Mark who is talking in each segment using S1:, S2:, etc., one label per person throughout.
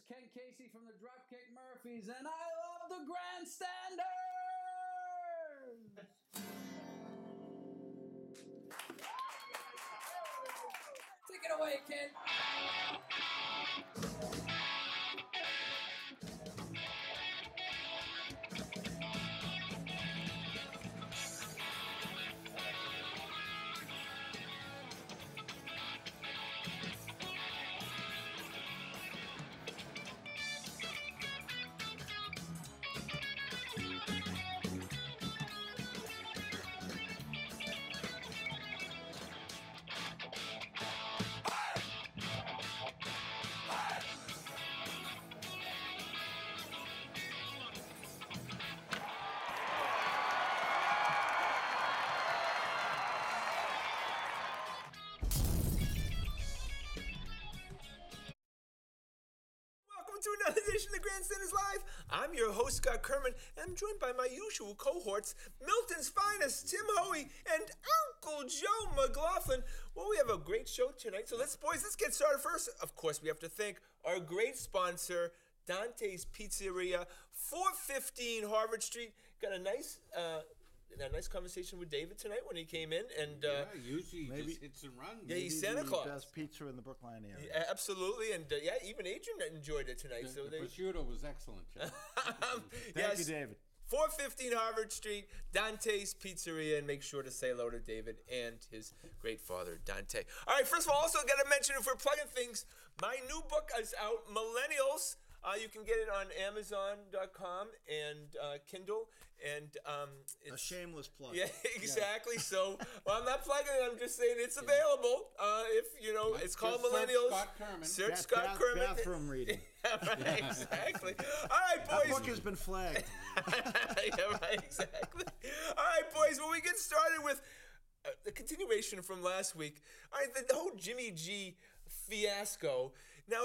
S1: is Ken Casey from the Dropkick Murphys, and I love the Grandstanders! Take it away, kid!
S2: To another edition of Grandstanders Live. I'm your host, Scott Kerman, and I'm joined by my usual cohorts, Milton's finest, Tim Hoey, and Uncle Joe McLaughlin. Well, we have a great show tonight, so let's get started first. Of course, we have to thank our great sponsor, Dante's Pizzeria, 415 Harvard Street. Got a nice conversation with David tonight when he came in, and
S3: usually he just hits and runs.
S2: Yeah, he's Santa Claus.
S4: Best pizza in the Brookline area.
S2: Yeah, absolutely, and even Adrian enjoyed it tonight.
S3: The prosciutto was excellent, Joe.
S4: Thank you, David.
S2: 415 Harvard Street, Dante's Pizzeria, and make sure to say hello to David and his great father, Dante. All right, first of all, also got to mention, if we're plugging things, my new book is out, Millennials. You can get it on Amazon.com and Kindle, and it's
S4: a shameless plug.
S2: Yeah, exactly. Yeah. So, I'm not plugging it. I'm just saying it's available. If it's called Millennials. Search Scott Kerman.
S4: Bathroom reading.
S2: Yeah, right, exactly. All right, boys.
S4: That book has been flagged.
S2: Yeah, right, exactly. All right, boys. Well, we get started with the continuation from last week. All right, the whole Jimmy G fiasco. Now,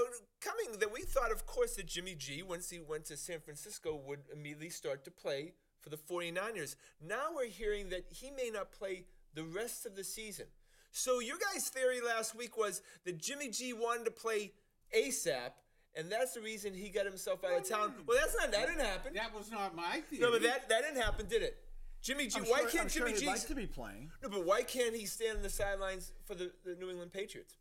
S2: that we thought, of course, that Jimmy G, once he went to San Francisco, would immediately start to play for the 49ers. Now we're hearing that he may not play the rest of the season. So your guys' theory last week was that Jimmy G wanted to play ASAP, and that's the reason he got himself out of town. Well, that didn't happen.
S3: That was not my theory.
S2: No, but that didn't happen, did it? Jimmy G, why can't Jimmy G
S4: like to be playing?
S2: No, but why can't he stand on the sidelines for the New England Patriots?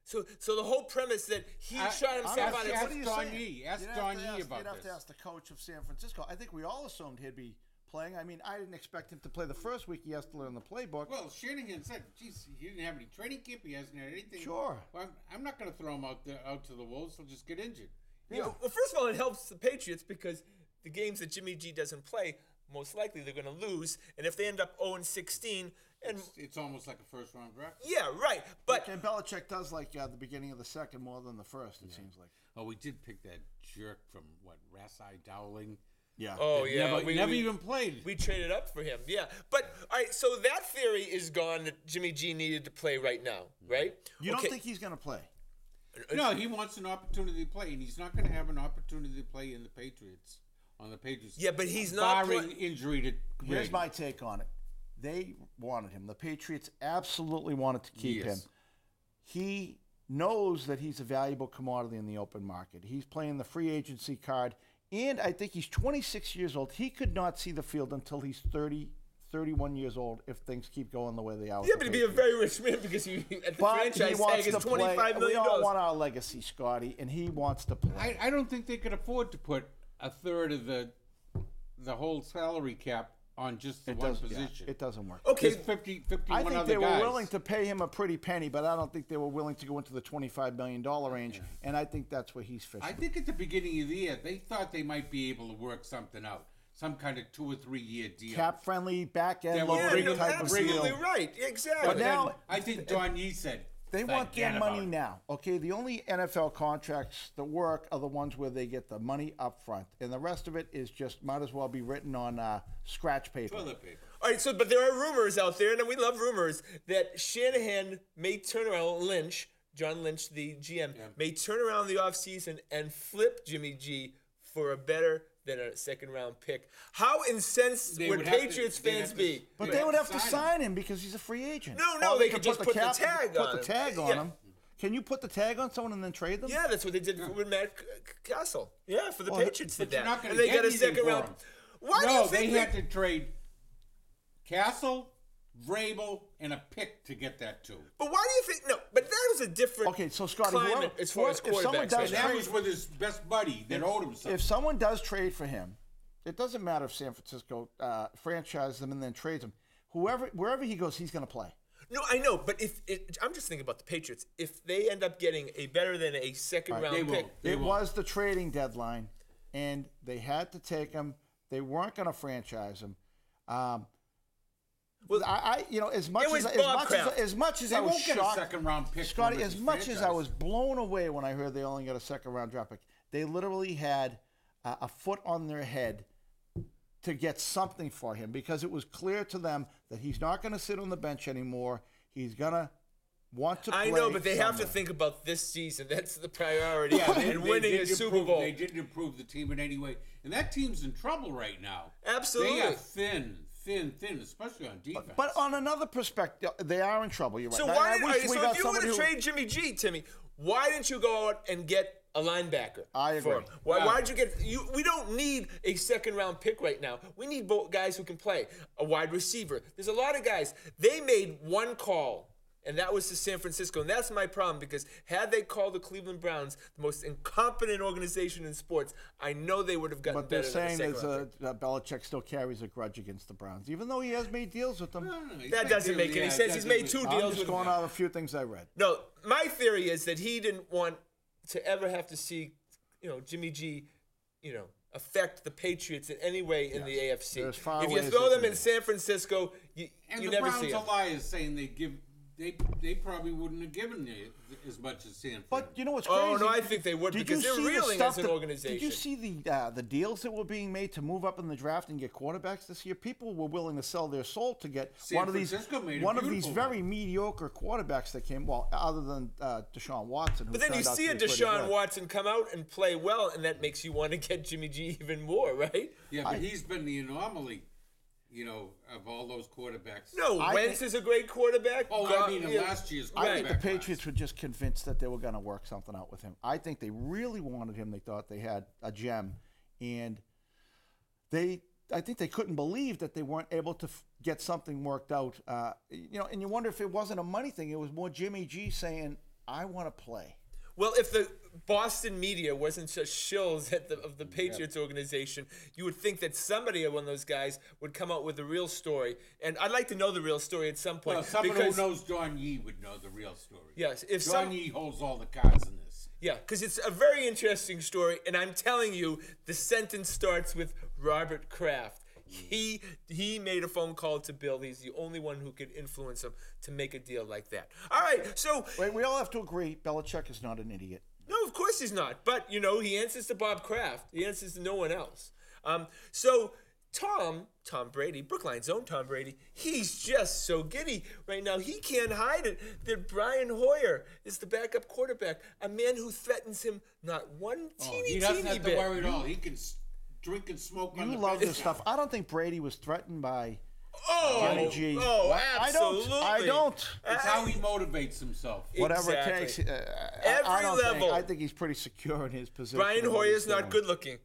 S2: So the whole premise that he shot himself out of
S3: Ask Don Yee about this.
S4: You'd have to ask the coach of San Francisco. I think we all assumed he'd be playing. I mean, I didn't expect him to play the first week. He has to learn the playbook.
S3: Well, Shanahan said, geez, he didn't have any training camp. He hasn't had anything.
S4: Sure.
S3: Well, I'm not going to throw him out to the wolves. He'll just get injured.
S2: Yeah. Well, first of all, it helps the Patriots because the games that Jimmy G doesn't play, most likely they're going to lose. And if they end up 0-16... And
S3: it's almost like a first-round draft.
S2: Yeah, right. But
S4: and Belichick does like the beginning of the second more than the first, it seems like.
S3: Oh, we did pick that jerk from, Rasai Dowling?
S4: Yeah.
S2: Oh, yeah.
S3: We never even played.
S2: We traded up for him, yeah. But, all right, so that theory is gone that Jimmy G needed to play right now, right?
S4: You don't think he's going to play?
S3: No, he wants an opportunity to play, and he's not going to have an opportunity to play on the Patriots.
S2: Yeah, but he's not
S3: barring injury to Greg.
S4: Here's my take on it. They wanted him. The Patriots absolutely wanted to keep him. He knows that he's a valuable commodity in the open market. He's playing the free agency card, and I think he's 26 years old. He could not see the field until he's 31 years old if things keep going the way they are.
S2: Yeah, but he'd be a very rich man because the franchise tag is $25 million.
S4: We all want our legacy, Scotty, and he wants to play.
S3: I don't think they could afford to put a third of the whole salary cap on just the one position.
S4: Yeah, it doesn't work.
S2: Okay,
S3: 51
S4: I think
S3: other
S4: they were
S3: guys.
S4: willing to pay him a pretty penny, but I don't think they were willing to go into the $25 million range, and I think that's where he's fishing.
S3: I think at the beginning of the year, they thought they might be able to work something out, some kind of 2 or 3 year deal.
S4: Cap-friendly, back-end
S2: loading
S4: type of deal.
S2: Absolutely right, exactly.
S4: But now,
S3: I think Don Yee said,
S4: they want their money now. Okay, the only NFL contracts that work are the ones where they get the money up front, and the rest of it is just might as well be written on scratch paper.
S3: Toilet paper.
S2: All right, but there are rumors out there, and we love rumors, that Shanahan may turn around, John Lynch, the GM, may turn around the offseason and flip Jimmy G for a better than a second-round pick. How incensed would Patriots fans be?
S4: But they would have to sign him because he's a free agent.
S2: No, they could just put the tag on him.
S4: Put the tag on him. Can you put the tag on someone and then trade them?
S2: Yeah, that's what they did with Matt Castle. Yeah, for the Patriots did
S3: But you're
S2: that.
S3: not going
S2: And
S3: to
S2: they
S3: get
S2: got a
S3: anything
S2: second
S3: for
S2: round.
S3: him.
S2: Why do
S3: No,
S2: you think
S3: they had to trade Castle, Vrabel, and a pick to get that too.
S2: But why do you think? No, but that was a different.
S4: Okay, so Scotty,
S2: climate as far as
S4: if someone
S2: quarterbacks.
S4: does
S3: And that
S4: trade-
S3: was with his best buddy that owed him something.
S4: If someone does trade for him, it doesn't matter if San Francisco franchises him and then trades him. Wherever he goes, he's going to play.
S2: No, I know, but I'm just thinking about the Patriots. If they end up getting a better than a second round
S3: they
S2: pick,
S3: won't.
S4: It was the trading deadline, and they had to take him. They weren't going to franchise him.
S2: Well,
S4: as much
S2: it was
S4: as
S2: Bob Kraft.
S4: as much as
S3: They
S4: I was
S3: won't get a
S4: shocked,
S3: second round pick.
S4: Scotty,
S3: unless
S4: as
S3: he's
S4: much as I
S3: franchised.
S4: was blown away when I heard they only got a second round draft pick, they literally had a foot on their head to get something for him because it was clear to them that he's not going to sit on the bench anymore. He's going to want to play.
S2: I know, but they have to
S4: somewhere.
S2: think about this season. That's the priority.
S3: Yeah,
S2: and winning a
S3: didn't
S2: Super
S3: improve-
S2: Bowl.
S3: They didn't improve the team in any way, and that team's in trouble right now.
S2: Absolutely.
S3: They are thin, especially on defense.
S4: But on another perspective, they are in trouble. You're right.
S2: So
S4: And
S2: why
S4: I
S2: did,
S4: wish we
S2: so
S4: got
S2: if you were
S4: somebody
S2: to
S4: who-
S2: trade Jimmy G, Timmy, why didn't you go out and get a linebacker?
S4: I agree.
S2: For him? Why'd you get? We don't need a second round pick right now. We need both guys who can play. A wide receiver. There's a lot of guys. They made one call. And that was to San Francisco. And that's my problem because had they called the Cleveland Browns the most incompetent organization in sports, I know they would have gotten
S4: But they're
S2: better than a
S4: saying
S2: second round pick.
S4: Belichick still carries a grudge against the Browns, even though he has made deals with them.
S2: That doesn't make any sense. He's made two
S4: I'm
S2: deals
S4: just
S2: with
S4: going out of a few things I read.
S2: No, my theory is that he didn't want to ever have to see, Jimmy G, affect the Patriots in any way in the AFC.
S4: There's far
S2: If you
S4: ways
S2: throw
S4: they
S2: them
S4: can
S2: in San Francisco, you
S3: And the
S2: never
S3: Browns
S2: see
S3: are
S2: them.
S3: liars saying they probably wouldn't have given you as much as San Fran.
S4: But you know what's crazy?
S2: Oh, no, I think they would
S4: Did
S2: because
S4: you
S2: they're
S4: see the
S2: reeling
S4: stuff
S2: as an
S4: that-
S2: organization.
S4: Did you see the deals that were being made to move up in the draft and get quarterbacks this year? People were willing to sell their soul to get
S3: San
S4: one of
S3: Francisco made
S4: these
S3: a
S4: one of these
S3: beautiful
S4: very mediocre quarterbacks that came. Well, other than Deshaun Watson, who
S2: But then you
S4: turned out
S2: see
S4: to
S2: a
S4: be pretty
S2: Deshaun
S4: good.
S2: Watson come out and play well, and that makes you want to get Jimmy G even more, right?
S3: yeah, but he's been the anomaly, of all those quarterbacks.
S2: No, Wentz is a great quarterback.
S3: Oh, I mean, in last year's
S4: I think the
S3: quarterback class.
S4: Patriots were just convinced that they were going to work something out with him. I think they really wanted him. They thought they had a gem, and I think they couldn't believe that they weren't able to get something worked out. And you wonder if it wasn't a money thing. It was more Jimmy G saying, "I want to play."
S2: Well, if the Boston media wasn't just shills of the Patriots organization, you would think that somebody, one of those guys, would come out with the real story. And I'd like to know the real story at some point.
S3: Well, someone
S2: because,
S3: who knows John Yee would know the real story.
S2: Yes, if
S3: John Yee holds all the cards in this.
S2: Yeah, because it's a very interesting story, and I'm telling you, the sentence starts with Robert Kraft. He made a phone call to Bill. He's the only one who could influence him to make a deal like that. All right, so
S4: Wait, we all have to agree. Belichick is not an idiot.
S2: no, of course he's not. But he answers to Bob Kraft. He answers to no one else. So Tom Brady, Brookline's own Tom Brady, he's just so giddy right now. He can't hide it that Brian Hoyer is the backup quarterback, a man who threatens him not one teeny
S3: He doesn't have to
S2: bit.
S3: worry at all. He can drink and smoke on
S4: You
S3: the
S4: love
S3: bench.
S4: this stuff. I don't think Brady was threatened by
S2: Oh,
S4: Jimmy G.
S2: oh,
S4: I don't.
S2: absolutely.
S4: I don't.
S3: It's how he motivates himself.
S4: Whatever
S2: Exactly.
S4: it takes.
S2: Every
S4: I don't
S2: level.
S4: Think, I think he's pretty secure in his position.
S2: Brian
S4: and what
S2: Hoyer's
S4: he's
S2: not
S4: doing.
S2: good looking.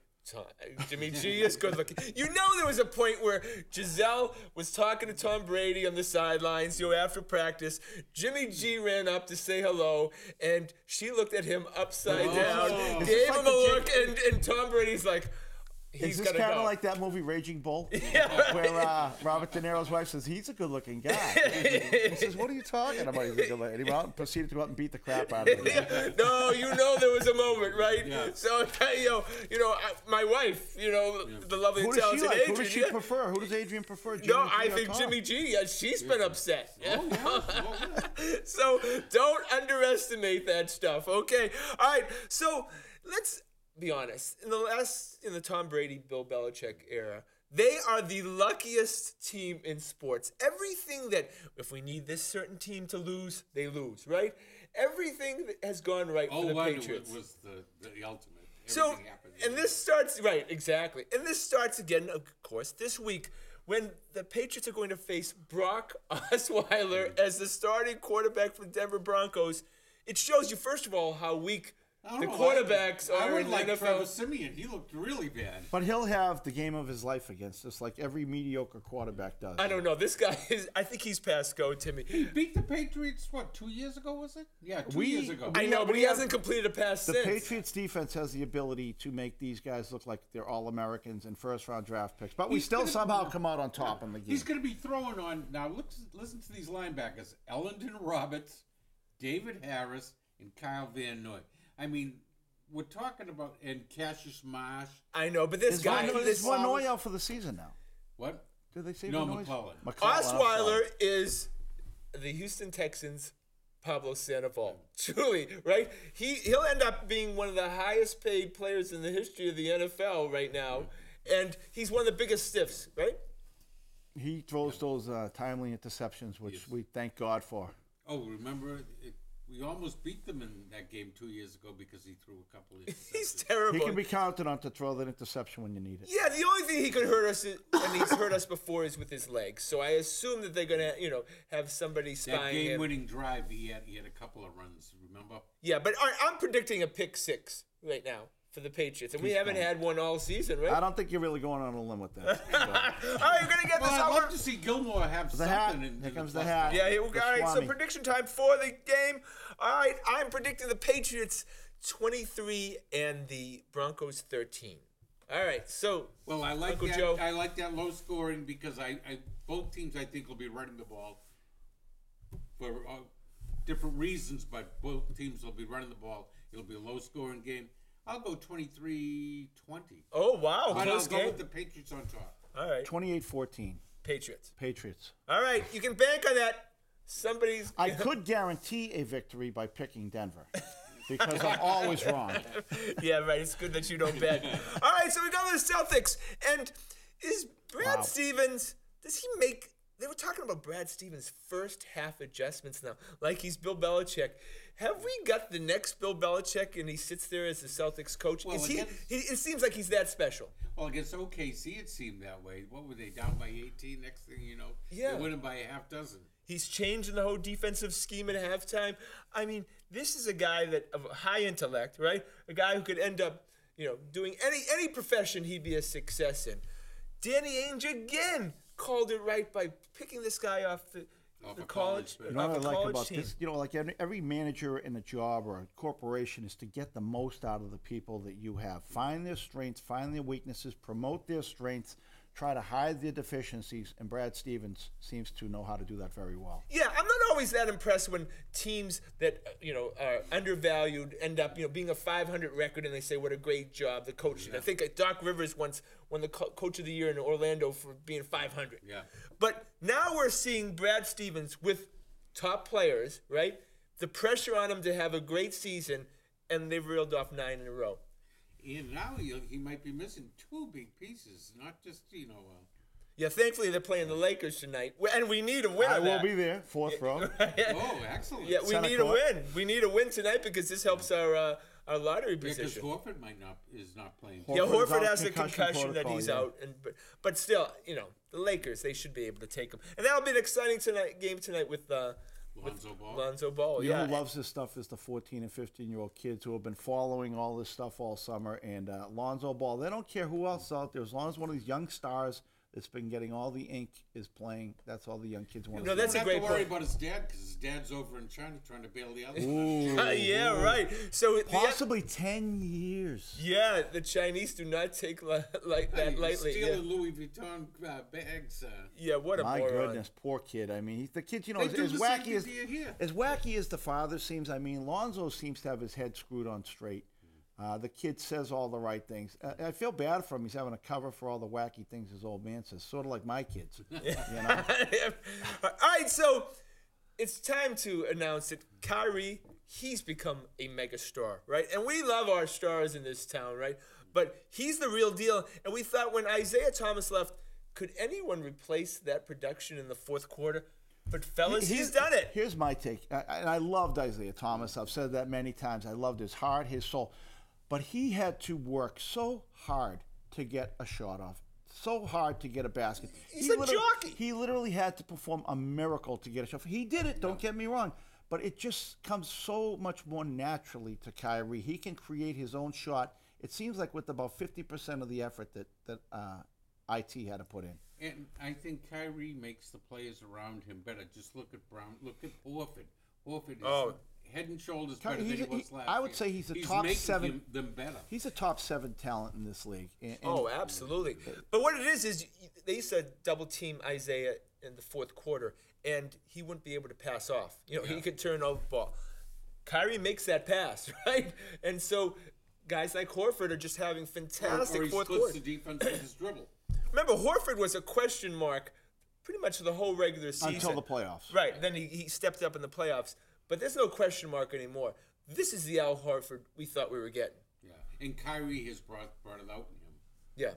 S2: Jimmy G is good looking. There was a point where Giselle was talking to Tom Brady on the sidelines, after practice. Jimmy G ran up to say hello, and she looked at him upside down,
S4: Is
S2: gave
S4: this like
S2: him a
S4: the
S2: look, and Tom Brady's like,
S4: Is
S2: he's
S4: this
S2: gotta
S4: kind
S2: go.
S4: of like that movie Raging Bull?
S2: Yeah,
S4: Where Robert De Niro's wife says, he's a good-looking guy. He says, what are you talking about? He's a good looking. And he went out and proceeded to go out and beat the crap out of him.
S2: No, there was a moment, right?
S3: Yeah.
S2: So, my wife, the lovely
S4: Who does she
S2: talented
S4: like?
S2: Adrian.
S4: Who does she
S2: yeah.
S4: prefer? Who does Adrian prefer? Jimmy
S2: No,
S4: G
S2: I
S4: or
S2: think
S4: Tom?
S2: Jimmy G, she's been upset.
S3: Oh,
S2: So don't underestimate that stuff, okay? All right, so let's be honest. In the Tom Brady, Bill Belichick era, they are the luckiest team in sports. Everything that, if we need this certain team to lose, they lose, right? Everything that has gone right for the Patriots.
S3: was the ultimate.
S2: So,
S3: Everything happened.
S2: and this starts, right, exactly. And this starts again, of course, this week when the Patriots are going to face Brock Osweiler as the starting quarterback for the Denver Broncos it shows you, first of all, how weak
S3: I
S2: the
S3: don't know,
S2: quarterbacks
S3: I
S2: are
S3: would
S2: in
S3: like
S2: the
S3: Trevor
S2: NFL.
S3: Simeon. He looked really bad.
S4: But he'll have the game of his life against us, like every mediocre quarterback does.
S2: I don't know. This guy is. I think he's past go, Timmy.
S3: He beat the Patriots, what, 2 years ago, was it? Yeah, 2 years ago.
S2: I know, but he
S4: have-
S2: hasn't completed a pass
S4: The
S2: since.
S4: Patriots defense has the ability to make these guys look like they're all Americans and first round draft picks, but we
S3: He's
S4: still
S3: gonna-
S4: somehow come out on top in the game.
S3: He's going to be throwing on, now listen to these linebackers, Ellington Roberts, David Harris, and Kyle Van Noy. I mean, we're talking about, and Cassius Marsh.
S2: I know, but this guy,
S4: Is Van Noy out for the season now?
S3: What?
S4: Did they say
S3: No,
S4: Van Noy's?
S3: McClellan.
S2: Osweiler is the Houston Texans' Pablo Sandoval. Truly, right? He'll end up being one of the highest paid players in the history of the NFL right now, and he's one of the biggest stiffs, right?
S4: He throws those timely interceptions, which we thank God for.
S3: Oh, remember, we almost beat them in that game 2 years ago because he threw a couple of
S2: He's
S3: interceptions.
S2: terrible.
S4: He can be counted on to throw that interception when you need it.
S2: Yeah, the only thing he could hurt us, and he's hurt us before, is with his legs. So I assume that they're gonna, have somebody
S3: That
S2: spying him.
S3: game-winning drive, he had a couple of runs, remember?
S2: Yeah, but all right, I'm predicting a pick 6 right now for the Patriots, and we haven't had one all season, right?
S4: I don't think you're really going on a limb with that. So.
S2: All right, you're gonna get
S3: Well,
S2: this
S3: I'd
S2: over.
S3: love to see Gilmore have
S4: The
S3: something.
S4: hat.
S3: in
S4: Here comes
S3: the
S4: the hat.
S2: Yeah, here we go.
S4: The
S2: All right, so
S4: Swami.
S2: prediction time for the game. All right, I'm predicting the Patriots 23 and the Broncos 13. All right, so
S3: Well, I like
S2: Uncle
S3: that.
S2: Joe.
S3: I like that low scoring because I both teams I think will be running the ball for different reasons, but both teams will be running the ball. It'll be a low scoring game. I'll go 23-20.
S2: oh wow,
S3: But I'll
S2: close
S3: go
S2: game.
S3: with the Patriots on top.
S2: All right,
S4: 28-14.
S2: Patriots.
S4: Patriots.
S2: All right, you can bank on that. Somebody's.
S4: I could guarantee a victory by picking Denver because I'm always wrong.
S2: Yeah, right. It's good that you don't bet. All right, so we go to the Celtics, and is Brad
S4: Wow.
S2: Stevens? Does he make? They were talking about Brad Stevens' first half adjustments now, like he's Bill Belichick. Have we got the next Bill Belichick, and he sits there as the Celtics coach?
S3: Well,
S2: Is he?
S3: again-
S2: It seems like he's that special.
S3: Well, against OKC, it seemed that way. What were they, down by 18? Next thing you know,
S2: Yeah.
S3: they're winning by a half dozen.
S2: He's changing the whole defensive scheme at halftime. I mean, this is a guy that of high intellect, right? A guy who could end up, doing any profession he'd be a success in. Danny Ainge again called it right by picking this guy off the
S3: Off a
S2: college,
S3: college team.
S4: You know
S2: off
S4: what I
S2: a
S4: like
S2: college
S4: about
S2: team.
S4: this? Like every manager in a job or a corporation is to get the most out of the people that you have. Find their strengths, find their weaknesses, promote their strengths, try to hide their deficiencies, and Brad Stevens seems to know how to do that very well.
S2: Yeah, I'm not always that impressed when teams that are undervalued end up being a 500 record and they say what a great job the coach did. I think Doc Rivers once won the coach of the year in Orlando for being 500.
S3: Yeah.
S2: But now we're seeing Brad Stevens with top players, right? The pressure on him to have a great season, and they've reeled off 9 in a row.
S3: And now he might be missing two big pieces, not just,
S2: Yeah, thankfully they're playing the Lakers tonight, and we need a win.
S4: I
S2: on
S4: will
S2: that.
S4: be there, fourth row.
S3: oh, excellent.
S2: Yeah, we
S4: Center
S2: need a
S4: court.
S2: win. We need a win tonight because this helps our lottery
S3: Because
S2: position.
S3: Horford is not playing.
S2: Yeah,
S4: Horford's
S2: Horford
S4: out,
S2: has a
S4: concussion
S2: concussion that
S4: protocol,
S2: he's
S4: yeah.
S2: out, but still, the Lakers, they should be able to take him, and that'll be an exciting game tonight with
S3: Lonzo Ball.
S2: Lonzo Ball.
S4: You know
S2: Yeah,
S4: who loves this stuff is the 14 and 15-year-old kids who have been following all this stuff all summer. And Lonzo Ball, they don't care who else is out there. As long as one of these young stars that's been getting all the ink is playing, that's all the young kids want.
S2: No,
S3: You
S2: that's
S3: don't
S2: a
S3: have
S2: great
S3: to worry
S2: point.
S3: about his dad because his dad's over in China trying to bail the other.
S2: yeah, right. So
S4: Possibly 10 years.
S2: the Chinese do not take like that lightly.
S3: Stealing Louis Vuitton bags.
S2: Yeah, what a
S4: My
S2: moron.
S4: goodness, poor kid. I mean, the kid,
S3: They
S4: as
S3: do the same
S4: wacky
S3: thing
S4: as
S3: to you here.
S4: as wacky as the father seems. I mean, Lonzo seems to have his head screwed on straight. The kid says all the right things. I feel bad for him. He's having a cover for all the wacky things his old man says, sort of like my kids.
S2: All right, so it's time to announce that Kyrie, he's become a megastar, right? And we love our stars in this town, right? But he's the real deal. And we thought when Isaiah Thomas left, could anyone replace that production in the fourth quarter? But fellas, he's done it.
S4: Here's my take. And I loved Isaiah Thomas. I've said that many times. I loved his heart, his soul. But he had to work so hard to get a shot off, so hard to get a basket.
S2: He's a jockey.
S4: He literally had to perform a miracle to get a shot. He did it, don't get me wrong. but it just comes so much more naturally to Kyrie. He can create his own shot. It seems like with about 50% of the effort that IT had to put in.
S3: And I think Kyrie makes the players around him better. Just look at Brown. Look at Horford. Horford is head and shoulders better than he was last
S4: I would
S3: year.
S4: say he's a top
S3: making
S4: 7.
S3: them better.
S4: He's a top 7 talent in this league. And
S2: Absolutely. But what it is they used to double team Isaiah in the fourth quarter, and he wouldn't be able to pass off. He could turn over the ball. Kyrie makes that pass, right? And so guys like Horford are just having fantastic
S3: or he
S2: fourth
S3: splits
S2: quarter.
S3: the defense with his dribble.
S2: Remember, Horford was a question mark pretty much the whole regular season.
S4: Until the playoffs.
S2: Right. Then he stepped up in the playoffs. But there's no question mark anymore. This is the Al Horford we thought we were getting.
S3: Yeah, and Kyrie has brought it out in him.
S2: Yeah.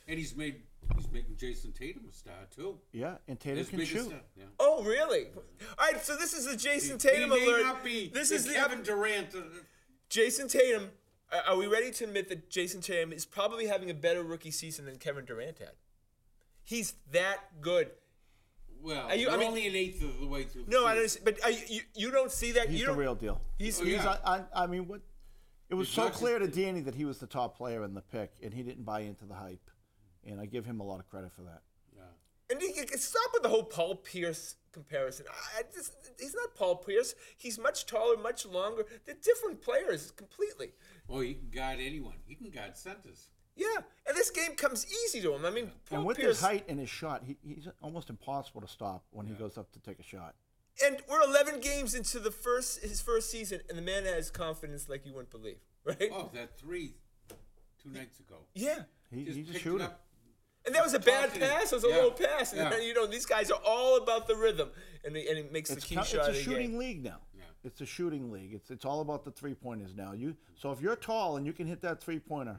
S3: And he's making Jason Tatum a star too.
S4: Yeah, and Tatum
S3: His
S4: can
S3: biggest
S4: shoot.
S3: star, yeah.
S2: Oh, really? All right, so this is the Jason Tatum
S3: he may
S2: alert.
S3: not be
S2: This
S3: the
S2: is
S3: Kevin Durant.
S2: Jason Tatum. Are we ready to admit that Jason Tatum is probably having a better rookie season than Kevin Durant had? He's that good.
S3: Well,
S2: we're
S3: only an eighth of the way through.
S2: No, I understand. But you don't see that.
S4: He's
S2: you
S4: the
S2: don't,
S4: real deal.
S2: He's
S4: I mean, what? It was
S3: He's
S4: so
S3: not
S4: clear to Danny that he was the top player in the pick, and he didn't buy into the hype. And I give him a lot of credit for that.
S3: Yeah.
S2: And you can stop with the whole Paul Pierce comparison. He's not Paul Pierce. He's much taller, much longer. They're different players completely.
S3: Well, he can guard anyone. He can guard centers.
S2: Yeah, and this game comes easy to him. I mean, Paul
S4: And with
S2: Pierce,
S4: his height and his shot, he's almost impossible to stop when he goes up to take a shot.
S2: and we're 11 games into his first season, and the man has confidence like you wouldn't believe, right?
S3: Oh, that 3 2 nights ago.
S2: Yeah.
S3: Just
S4: He's a
S3: picked it
S4: shooter.
S3: up.
S2: And that was a bad
S3: Talking-
S2: pass. It was a
S3: yeah,
S2: low pass. And
S3: yeah.
S2: these guys are all about the rhythm. And he makes the
S4: It's
S2: key
S4: it's
S2: shot
S4: a
S2: of the
S4: shooting
S2: game.
S4: league now.
S3: Yeah.
S4: It's a shooting league. It's all about the 3-pointers now. So if you're tall and you can hit that 3-pointer,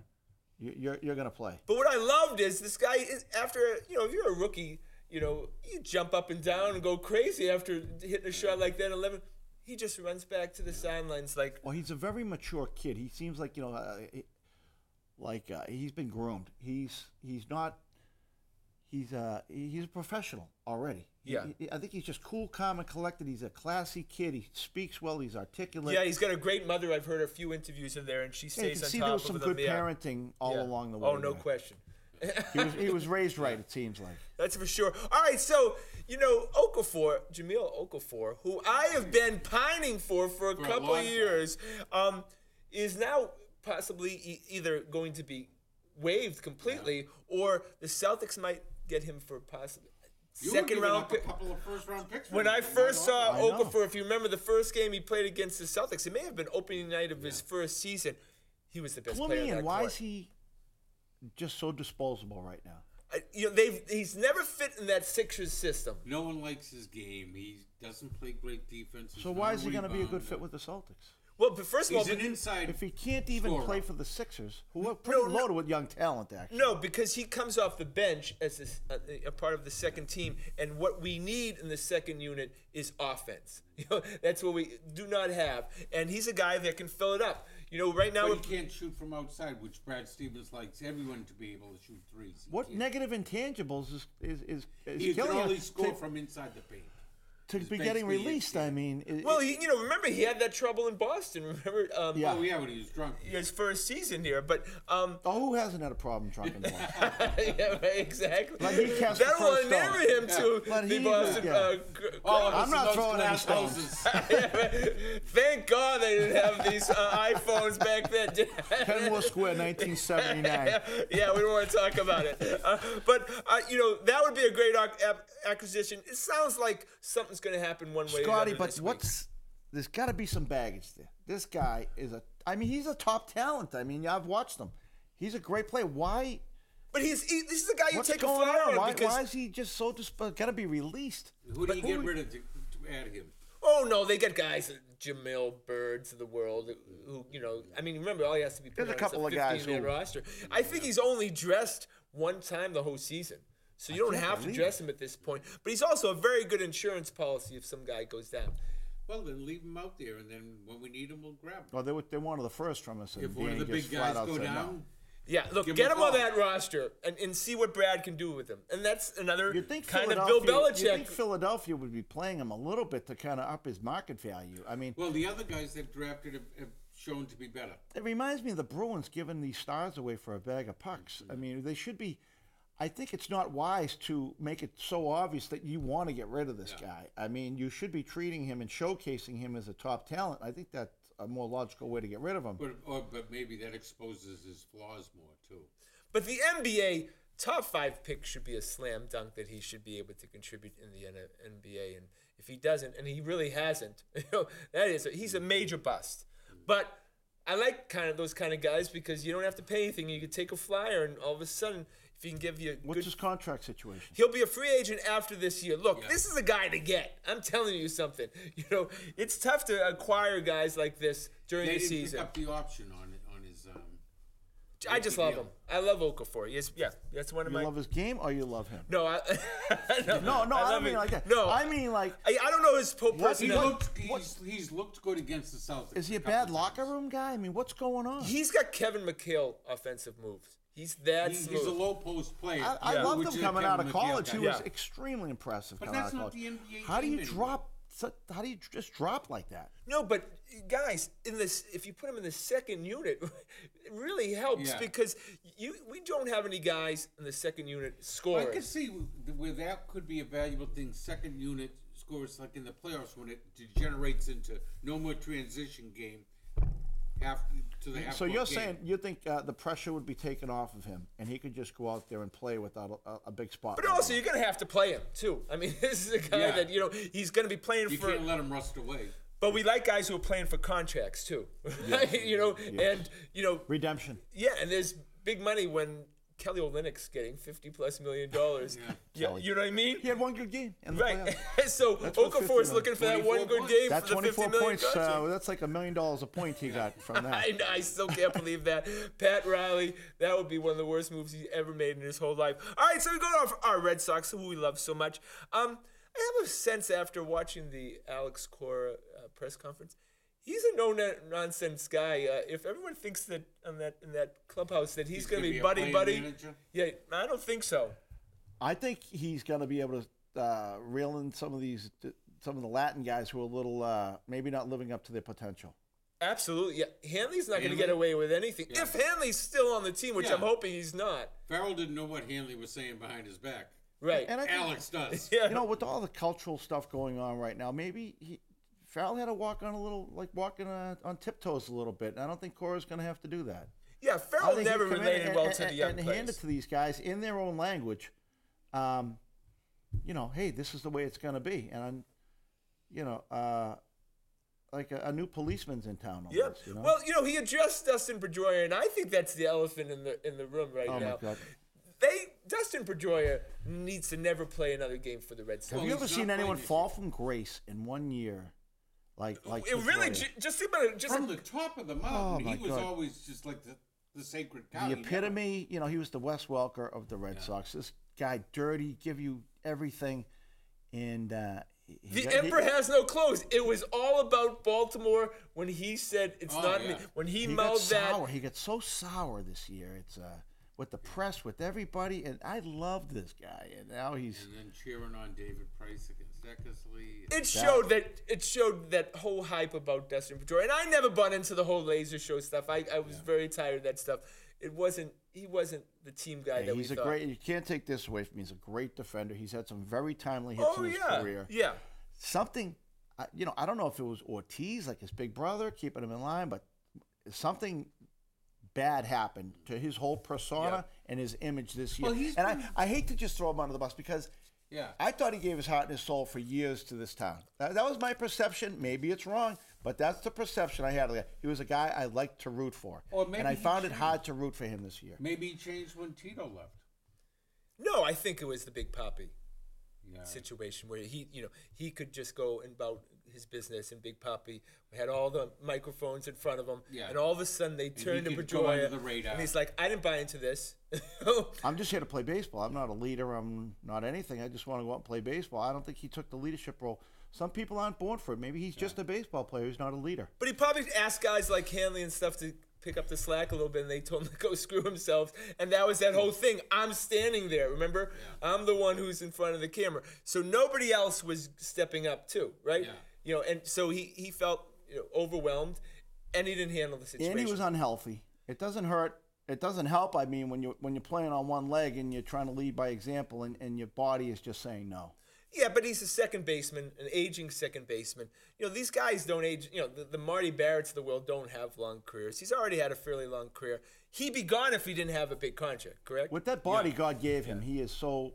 S4: you're gonna play.
S2: But what I loved is this guy, after, if you're a rookie, you jump up and down and go crazy after hitting a shot like that at 11. He just runs back to the sidelines like,
S4: Well, he's a very mature kid. He seems like he's been groomed. He's a professional already.
S2: Yeah.
S4: I think he's just cool, calm, and collected. He's a classy kid. He speaks well. He's articulate.
S2: yeah, he's got a great mother. I've heard a few interviews in there, and she
S4: Yeah, you
S2: stays
S4: can
S2: on
S4: see
S2: top
S4: there was
S2: of
S4: some
S2: them.
S4: good parenting all along the way.
S2: Oh, no
S4: there.
S2: question.
S4: He was raised right. It seems like.
S2: That's for sure. All right, so, Okafor, Jamil Okafor, who I have been pining for a couple
S3: long
S2: of
S3: time.
S2: years, is now possibly either going to be waived completely, or the Celtics might get him for possibly
S3: You were
S2: second
S3: giving
S2: round
S3: up
S2: pick.
S3: a couple of first-round picks.
S2: When
S3: for
S2: I
S3: him.
S2: first saw
S4: I know.
S2: Okafor, if you remember the first game he played against the Celtics, it may have been opening night of his first season. He was the best
S4: Clue
S2: player
S4: me
S2: in
S4: in.
S2: that
S4: Why
S2: court.
S4: is he just so disposable right now?
S2: He's never fit in that Sixers system.
S3: No one likes his game. He doesn't play great defense. He's
S4: So
S3: not
S4: why
S3: a
S4: is he going to be a good
S3: rebounder.
S4: fit with the Celtics?
S2: Well, but first of all,
S3: He's an inside.
S4: If he can't even
S3: scorer.
S4: play for the Sixers, who are pretty loaded with young talent, actually.
S2: no, because he comes off the bench as a part of the second team, and what we need in the second unit is offense. That's what we do not have, and he's a guy that can fill it up. Right now,
S3: But he can't shoot from outside, which Brad Stevens likes everyone to be able to shoot threes. He
S4: What
S3: can't.
S4: negative intangibles is
S3: He can
S4: killing
S3: only
S4: him
S3: score
S4: to,
S3: from inside the paint.
S4: to be getting
S3: basically
S4: released?
S3: it.
S4: I mean,
S2: well, remember he had that trouble in Boston. Remember,
S4: Yeah.
S3: Oh, yeah, when he was drunk.
S2: his first season here, but
S4: who hasn't had a problem drunken Boston?
S2: yeah, right, exactly.
S4: Like he cast the
S2: That will
S4: first
S2: enable
S4: stone.
S2: him to
S4: Let
S2: the
S4: him-
S2: Boston.
S4: yeah.
S3: All of us
S4: I'm not
S3: in those
S4: throwing any
S3: glass
S4: stones.
S3: houses.
S2: Thank God they didn't have these iPhones back then.
S4: Kenmore Square, 1979.
S2: Yeah, we don't want to talk about it. But that would be a great acquisition. It sounds like something's going to happen one way or
S4: Scotty,
S2: another
S4: but
S2: this week.
S4: there's got to be some baggage there. This guy he's a top talent. I mean, I've watched him. He's a great player. Why?
S2: But this is the guy you
S4: What's
S2: take a
S4: going
S2: flyer
S4: on?
S2: on because
S4: Why is he just so got to be released?
S3: Who do you get rid of to add him?
S2: oh no, they got guys, Jamil Birds of the world, who remember all he has to be put
S4: There's a
S2: on
S4: couple
S2: is
S4: of guys
S2: 15-man
S4: who-
S2: roster. I think he's only dressed one time the whole season. So you don't
S4: can't
S2: have to
S4: believe
S2: dress him at this point. But he's also a very good insurance policy if some guy goes down.
S3: Well, then leave him out there, and then when we need him, we'll grab him.
S4: Well, they wanted the first from us, and
S3: If one of
S4: Danny
S3: the big
S4: just flat
S3: guys
S4: out
S3: go
S4: said
S3: down,
S4: no.
S2: Yeah, look,
S3: Give him
S2: get
S3: a
S2: him on
S3: call.
S2: that roster and see what Brad can do with him. And that's another
S4: You'd think
S2: kind of Bill
S4: Philadelphia- You'd think
S2: Belichick.
S4: Philadelphia would be playing him a little bit to kind of up his market value. I mean,
S3: Well, the other guys they've drafted have shown to be better.
S4: it reminds me of the Bruins giving these stars away for a bag of pucks. I mean, they should be. I think it's not wise to make it so obvious that you want to get rid of this guy. I mean, you should be treating him and showcasing him as a top talent. I think that's a more logical way to get rid of him.
S3: But maybe that exposes his flaws more too.
S2: But the NBA top 5 pick should be a slam dunk that he should be able to contribute in the NBA. And if he doesn't, and he really hasn't, he's a major bust. But I like those kind of guys because you don't have to pay anything. You can take a flyer, and all of a sudden, if he can give you
S4: What's his contract situation?
S2: he'll be a free agent after this year. Look, this is a guy to get. I'm telling you something. It's tough to acquire guys like this during
S3: They
S2: the
S3: didn't
S2: season.
S3: pick up the option on his.
S2: I just love him. I love Okafor. That's one of
S4: You
S2: my.
S4: love his game or you love him?
S2: No,
S4: No, I
S2: love
S4: don't mean
S2: it.
S4: like that.
S2: No,
S4: I mean like,
S2: I don't know his
S3: He
S2: personality.
S3: he's looked good against the Celtics.
S4: is he a
S3: couple
S4: bad
S3: times.
S4: locker room guy? I mean, what's going on?
S2: He's got Kevin McHale offensive moves. He's that smooth.
S3: He's a low post player.
S4: I loved
S3: which
S4: him
S3: is a
S4: coming out of
S3: Kevin McHale
S4: college. He
S3: guy.
S4: was extremely impressive
S3: But
S4: coming out
S3: that's
S4: of
S3: not
S4: college.
S3: the NBA
S4: How do you
S3: game anymore.
S4: drop? How do you just drop like that?
S2: No, but guys, if you put him in the second unit, it really helps
S3: Yeah.
S2: because we don't have any guys in the second unit
S3: I
S2: scorers.
S3: could see where that could be a valuable thing. Second unit scores like in the playoffs when it degenerates into no more transition game.
S4: So you're saying you think the pressure would be taken off of him, and he could just go out there and play without a big spot.
S2: But also, you're going to have to play him too. I mean, this is a guy
S3: Yeah.
S2: that he's going to be playing
S3: You
S2: for.
S3: can't let him rust away.
S2: But we like guys who are playing for contracts too, and
S4: redemption.
S2: Yeah, and there's big money when Kelly Olynyk's getting $50+ million. Yeah, you know what I mean?
S4: He had one good game in the
S2: Right.
S4: playoffs.
S2: So
S4: That's what
S2: Okafor's
S4: 50
S2: looking for that
S3: 24
S2: one good
S3: points.
S2: game
S4: That
S2: for the
S4: 24
S2: $50 million
S4: points.
S2: contract.
S4: That's like $1 million a point he got from that.
S2: I still can't believe that. Pat Riley, that would be one of the worst moves he ever made in his whole life. All right, so we go to our Red Sox, who we love so much. I have a sense after watching the Alex Cora press conference, he's a no-nonsense guy. If everyone thinks that in that clubhouse that he's going to be
S3: a
S2: buddy.
S3: playing manager?
S2: Yeah, I don't think so.
S4: I think he's going to be able to reel in some of the Latin guys who are a little maybe not living up to their potential.
S2: Absolutely. Yeah, Hanley's not going to
S3: Hanley?
S2: get away with anything.
S3: Yeah.
S2: If Hanley's still on the team, which
S3: Yeah.
S2: I'm hoping he's not.
S3: Farrell didn't know what Hanley was saying behind his back.
S2: Right.
S4: And I think,
S3: Alex does.
S2: Yeah.
S4: with all the cultural stuff going on right now, maybe Farrell had to walk on on tiptoes a little bit. And I don't think Cora's going to have to do that.
S2: Yeah,
S4: I
S2: Farrell
S4: think
S2: never
S4: he'd come in
S2: related well to the young
S4: and hand it
S2: players.
S4: to these guys in their own language. Hey, this is the way it's going to be, and like a new policeman's in town.
S2: Yeah.
S4: Almost, you know?
S2: Well, he addressed Dustin Pedroia, and I think that's the elephant in the room right
S4: Oh, my
S2: now.
S4: God.
S2: Dustin Pedroia needs to never play another game for the Red Sox.
S4: Have you
S3: Well,
S4: ever
S3: he's
S4: seen
S3: not
S4: anyone
S3: playing this
S4: fall from grace in 1 year? Like
S2: It really
S4: Pedroia?
S2: just think about it. Just
S3: From the top of the mountain,
S4: my
S3: he was
S4: God.
S3: always just like the sacred cow.
S4: The
S3: He never-
S4: epitome. He was the Wes Welker of the Red Sox. This guy, dirty, give you everything, and
S2: the emperor has no clothes. It was all about Baltimore when he said it's
S3: Oh,
S2: not
S3: yeah.
S2: me. When he
S4: He got
S2: mouthed that.
S4: sour. He got so sour this year. It's with the press, with everybody, and I loved this guy. And now he's
S3: And then cheering on David Price against Eckersley.
S2: It showed that whole hype about Dustin Pedroia, and I never bought into the whole laser show stuff. I was very tired of that stuff. He wasn't the team guy that we
S4: he's a
S2: thought.
S4: great. You can't take this away from him. He's a great defender. He's had some very timely hits
S2: Oh
S4: in his
S2: yeah,
S4: career.
S2: yeah.
S4: Something, I don't know if it was Ortiz, like his big brother, keeping him in line, but something bad happened to his whole persona and his image this year.
S3: Well, he's
S4: and
S3: been-
S4: I hate to just throw him under the bus because
S3: Yeah.
S4: I thought he gave his heart and his soul for years to this town. That was my perception. Maybe it's wrong, but that's the perception I had of him. He was a guy I liked to root for.
S3: Or maybe
S4: And I
S3: he
S4: found it
S3: changed.
S4: hard to root for him this year.
S3: Maybe he changed when Tito left.
S2: No, I think it was the Big Papi
S3: Yeah.
S2: situation where he could just go about his business, and Big Papi had all the microphones in front of him,
S3: Yeah.
S2: and all of a sudden they turned to
S3: could go under
S2: Pedroia,
S3: the radar.
S2: and he's like, I didn't buy into this.
S4: I'm just here to play baseball. I'm not a leader. I'm not anything. I just want to go out and play baseball. I don't think he took the leadership role. Some people aren't born for it. Maybe he's just a baseball player. He's not a leader.
S2: But he probably asked guys like Hanley and stuff to pick up the slack a little bit, and they told him to go screw themselves. And that was that whole thing. I'm standing there, remember? Yeah. I'm the one who's in front of the camera. So nobody else was stepping up too, right? Yeah. You know, and so he felt overwhelmed, and he didn't handle the situation.
S4: And he was unhealthy. It doesn't hurt. It doesn't help. I mean, when you're playing on one leg and you're trying to lead by example, and your body is just saying no.
S2: Yeah, but he's a second baseman, an aging second baseman. You know, these guys don't age. You know, the Marty Barretts of the world don't have long careers. He's already had a fairly long career. He'd be gone if he didn't have a big contract, correct?
S4: With that body God gave him, he is so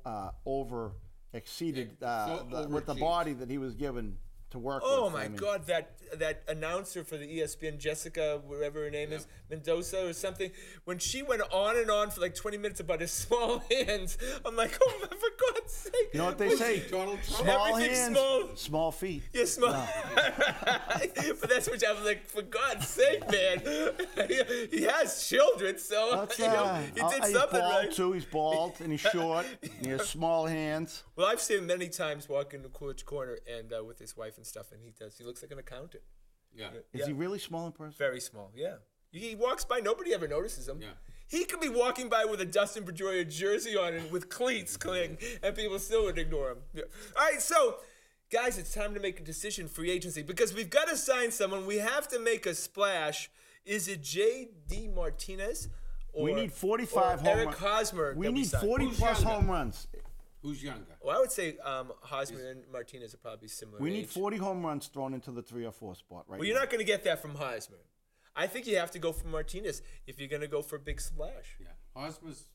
S4: exceeded with the body that he was given to work with.
S2: Oh, my God, that announcer for the ESPN, Jessica, whatever her name is, Mendoza or something, when she went on and on for like 20 minutes about his small hands, I'm like, oh, for God's sake.
S4: You know what they say? Small hands, small feet.
S2: Yeah, small. No. But that's what I'm like, for God's sake, man. He has children, so he did something
S4: bald
S2: right.
S4: Too. He's bald, and he's short, and he has small hands.
S2: Well, I've seen him many times walking the Coolidge Corner and with his wife and stuff, and he looks like an accountant.
S3: Yeah.
S4: Is he really small in person?
S2: Very small, yeah. He walks by, nobody ever notices him.
S3: Yeah.
S2: He could be walking by with a Dustin Pedroia jersey on and with cleats cling, and people still would ignore him. Yeah. All right, so, guys, it's time to make a decision, free agency, because we've got to sign someone. We have to make a splash. Is it J.D. Martinez or
S4: we need 45 home
S2: Eric Hosmer?
S4: We need 40-plus home runs.
S3: Who's younger?
S2: Well, I would say Hosmer and Martinez are probably similar.
S4: We need
S2: age.
S4: 40 home runs thrown into the 3 or 4 spot, right?
S2: Well, you're not going to get that from Hosmer. I think you have to go for Martinez if you're going to go for a big splash.
S3: Yeah. Hosmer's,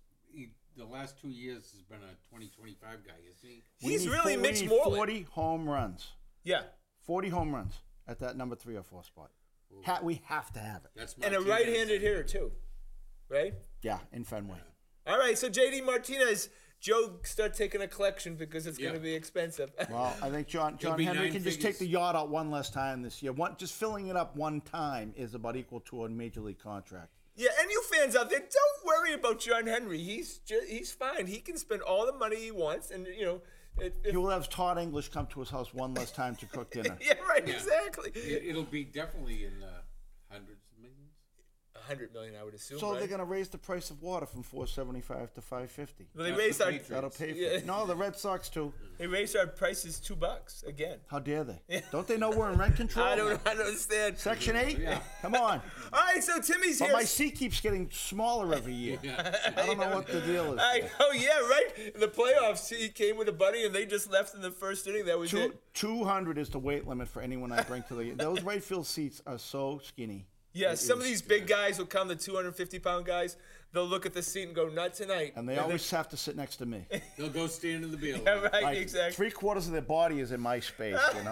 S3: the last 2 years, has been a 20-25 guy, isn't he?
S2: He's really Mitch
S4: Moreland.
S2: Moreland.
S4: 40 home runs.
S2: Yeah.
S4: 40 home runs at that number 3 or 4 spot. We have to have it.
S3: That's
S2: and a right-handed hitter, too. Right?
S4: Yeah, in Fenway.
S2: All right, so J.D. Martinez, Joe, start taking a collection because it's going to be expensive.
S4: Well, I think John Henry can just take the yacht out one less time this year. Just filling it up one time is about equal to a major league contract.
S2: Yeah, and you fans out there, don't worry about John Henry. He's fine. He can spend all the money he wants, and
S4: he will have Todd English come to his house one less time to cook dinner.
S2: Yeah, right, exactly.
S3: It'll be definitely in hundreds of millions.
S2: 100 million, I would assume.
S4: So
S2: right?
S4: they're going to raise the price of water from $4.75 to $5.50.
S2: Well, they raised our.
S4: That'll pay for it. No, the Red Sox too.
S2: They raised our prices $2 again.
S4: How dare they? Yeah. Don't they know we're in rent control?
S2: I don't understand.
S4: Section 8?
S3: Yeah.
S4: Come on.
S2: All right, so Timmy's here.
S4: But my seat keeps getting smaller every year. I don't know what the deal is.
S2: Oh yeah, right. In the playoffs, he came with a buddy, and they just left in the first inning. That was it.
S4: 200 is the weight limit for anyone I bring to the. Those right field seats are so skinny.
S2: Yeah, some of these big guys will come, the 250-pound guys. They'll look at the seat and go, "Not tonight."
S4: And they always have to sit next to me.
S3: They'll go stand in the field.
S2: Yeah, right, exactly.
S4: 3/4 of their body is in my space, and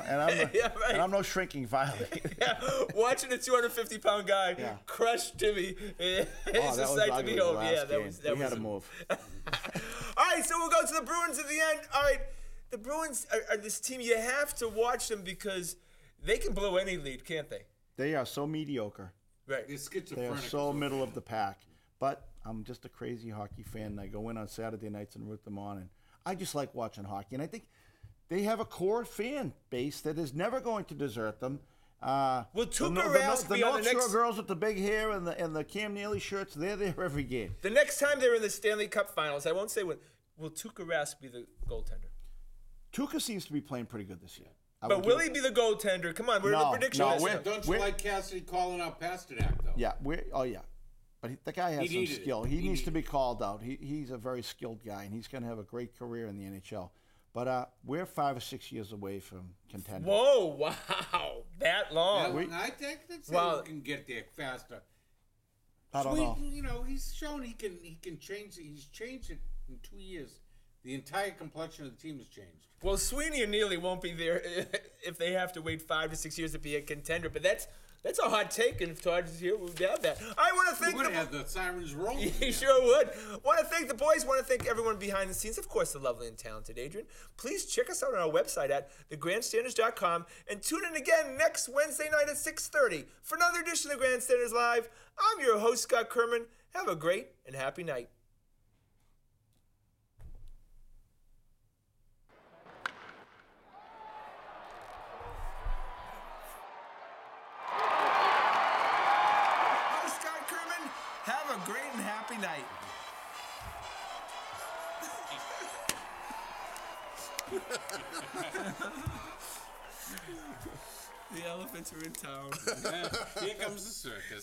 S4: I'm no shrinking violet.
S2: Yeah, watching a 250-pound guy crush Timmy is a sight to behold. Yeah, that was
S4: we had to move.
S2: All right, so we'll go to the Bruins at the end. All right, the Bruins are this team. You have to watch them because they can blow any lead, can't they?
S4: They are so mediocre.
S2: Right.
S3: They're schizophrenic.
S4: They are so middle of the pack. But I'm just a crazy hockey fan, and I go in on Saturday nights and root them on, and I just like watching hockey. And I think they have a core fan base that is never going to desert them.
S2: Will Tuukka Rask be on the next?
S4: The North Shore girls with the big hair and the Cam Neely shirts, they're there every game.
S2: The next time they're in the Stanley Cup Finals, I won't say when. Will Tuukka Rask be the goaltender?
S4: Tuukka seems to be playing pretty good this year.
S2: But will he be the goaltender? Come on, we're in the prediction.
S3: Don't you like Cassidy calling out Pasternak, though?
S4: Yeah, but the guy has some skill. He needs to be called out. He's a very skilled guy, and he's going to have a great career in the NHL. But we're 5 or 6 years away from contending.
S2: Whoa, wow, that long.
S3: Yeah, I think that's how we can get there faster.
S4: I don't know.
S3: You know, he's shown he can change it. He's changed it in 2 years. The entire complexion of the team has changed.
S2: Well, Sweeney and Neely won't be there if they have to wait 5 to 6 years to be a contender. But that's a hot take, and if Todd is here, we'd have that. I want to thank
S3: We're going to have the sirens rolling.
S2: You sure would. Want to thank the boys. Want to thank everyone behind the scenes. Of course, the lovely and talented Adrian. Please check us out on our website at thegrandstanders.com and tune in again next Wednesday night at 6:30 for another edition of Grandstanders Live. I'm your host, Scott Kerman. Have a great and happy night. The elephants are in town.
S3: Here comes the circus.